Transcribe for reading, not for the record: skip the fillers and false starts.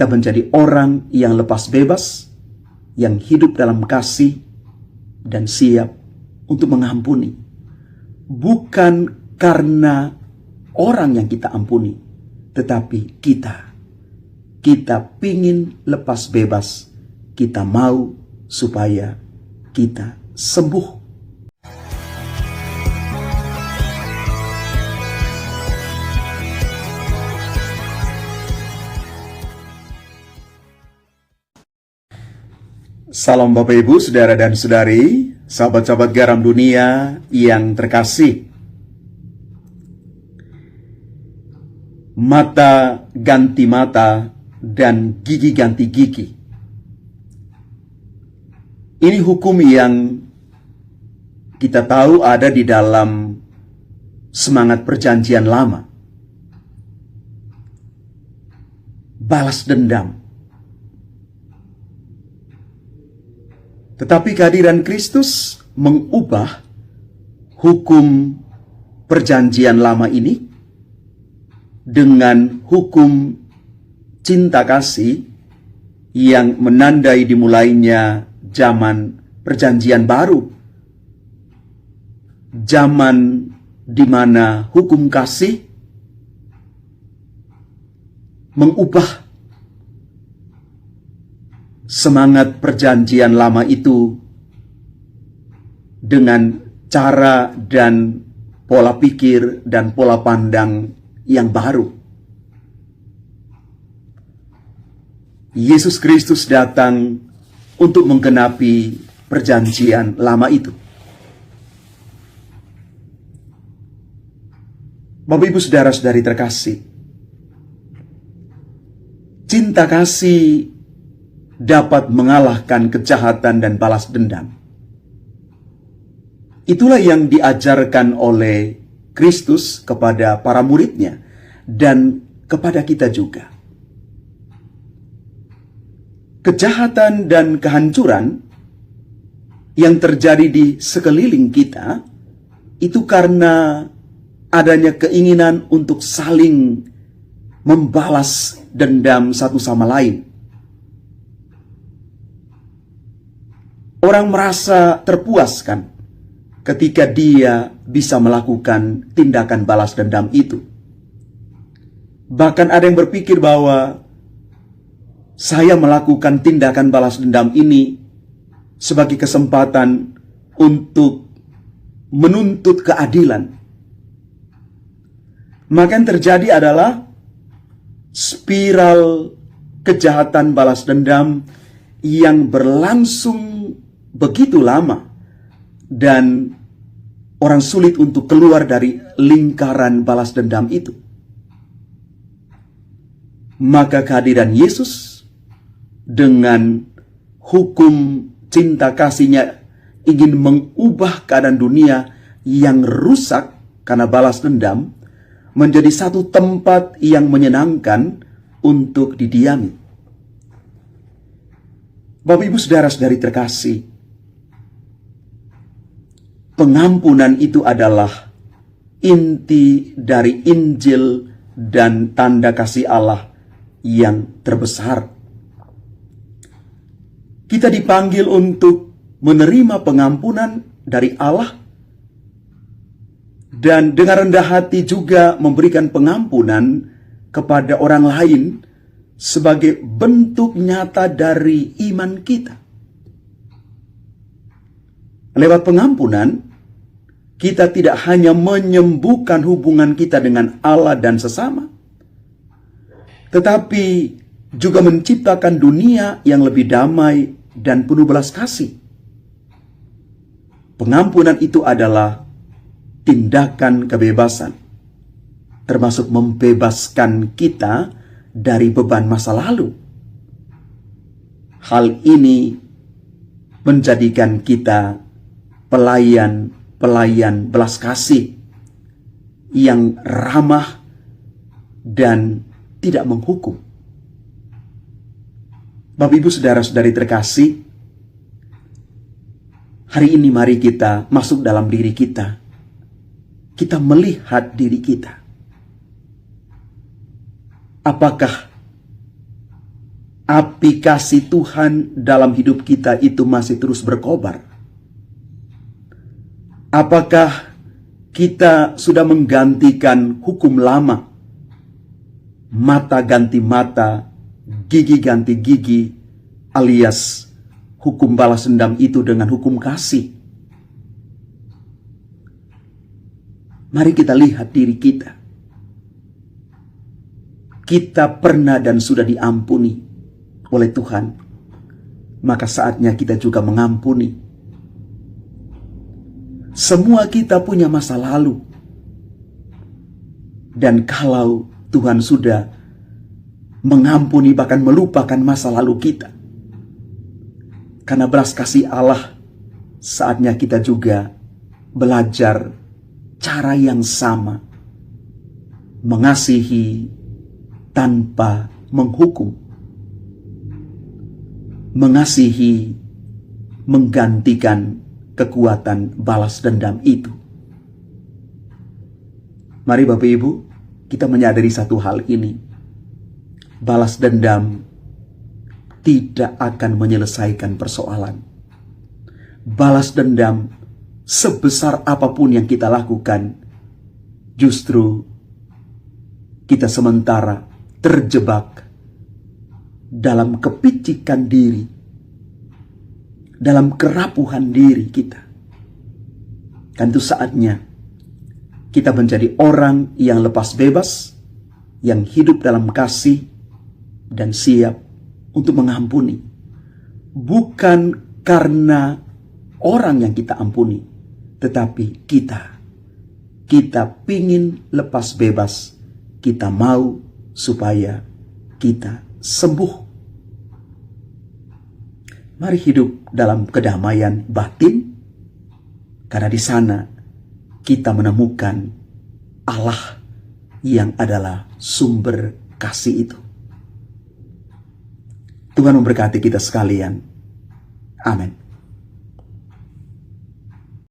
kita menjadi orang yang lepas bebas, yang hidup dalam kasih, dan siap untuk mengampuni. Bukan karena orang yang kita ampuni, tetapi kita pingin lepas bebas. Kita mau supaya kita sembuh. Salam Bapak Ibu, Saudara dan Saudari, sahabat-sahabat garam dunia yang terkasih. Mata ganti mata dan gigi ganti gigi. Ini hukum yang kita tahu ada di dalam semangat perjanjian lama. Balas dendam. Tetapi kehadiran Kristus mengubah hukum perjanjian lama ini dengan hukum cinta kasih yang menandai dimulainya zaman perjanjian baru. Zaman di mana hukum kasih mengubah semangat perjanjian lama itu dengan cara dan pola pikir dan pola pandang yang baru. Yesus Kristus datang untuk menggenapi perjanjian lama itu. Bapak Ibu Saudara-saudari terkasih, cinta kasih dapat mengalahkan kejahatan dan balas dendam. Itulah yang diajarkan oleh Kristus kepada para muridnya dan kepada kita juga. Kejahatan dan kehancuran yang terjadi di sekeliling kita itu karena adanya keinginan untuk saling membalas dendam satu sama lain. Orang merasa terpuaskan ketika dia bisa melakukan tindakan balas dendam itu. Bahkan ada yang berpikir bahwa saya melakukan tindakan balas dendam ini sebagai kesempatan untuk menuntut keadilan. Maka yang terjadi adalah spiral kejahatan balas dendam yang berlangsung begitu lama dan orang sulit untuk keluar dari lingkaran balas dendam itu. Maka kehadiran Yesus dengan hukum cinta kasihnya ingin mengubah keadaan dunia yang rusak karena balas dendam menjadi satu tempat yang menyenangkan untuk didiami. Bapak Ibu Saudara-saudari terkasih, pengampunan itu adalah inti dari Injil dan tanda kasih Allah yang terbesar. Kita dipanggil untuk menerima pengampunan dari Allah dan dengan rendah hati juga memberikan pengampunan kepada orang lain sebagai bentuk nyata dari iman kita. Lewat pengampunan, kita tidak hanya menyembuhkan hubungan kita dengan Allah dan sesama, tetapi juga menciptakan dunia yang lebih damai dan penuh belas kasih. Pengampunan itu adalah tindakan kebebasan, termasuk membebaskan kita dari beban masa lalu. Hal ini menjadikan kita pelayan belas kasih yang ramah dan tidak menghukum. Bapak Ibu Saudara-saudari terkasih, hari ini mari kita masuk dalam diri kita. Kita melihat diri kita. Apakah api kasih Tuhan dalam hidup kita itu masih terus berkobar? Apakah kita sudah menggantikan hukum lama, mata ganti mata, gigi ganti gigi, alias hukum balas dendam itu dengan hukum kasih? Mari kita lihat diri kita. Kita pernah dan sudah diampuni oleh Tuhan, maka saatnya kita juga mengampuni. Semua kita punya masa lalu, dan kalau Tuhan sudah mengampuni bahkan melupakan masa lalu kita, karena belas kasih Allah, saatnya kita juga belajar cara yang sama, mengasihi tanpa menghukum, mengasihi menggantikan kekuatan balas dendam itu. Mari Bapak Ibu, kita menyadari satu hal ini. Balas dendam tidak akan menyelesaikan persoalan. Balas dendam sebesar apapun yang kita lakukan, justru kita sementara terjebak dalam kepicikan diri, dalam kerapuhan diri kita. Dan itu saatnya kita menjadi orang yang lepas bebas, yang hidup dalam kasih, dan siap untuk mengampuni. Bukan karena orang yang kita ampuni, tetapi kita pingin lepas bebas. Kita mau supaya kita sembuh. Mari hidup dalam kedamaian batin, karena di sana kita menemukan Allah yang adalah sumber kasih itu. Tuhan memberkati kita sekalian. Amin.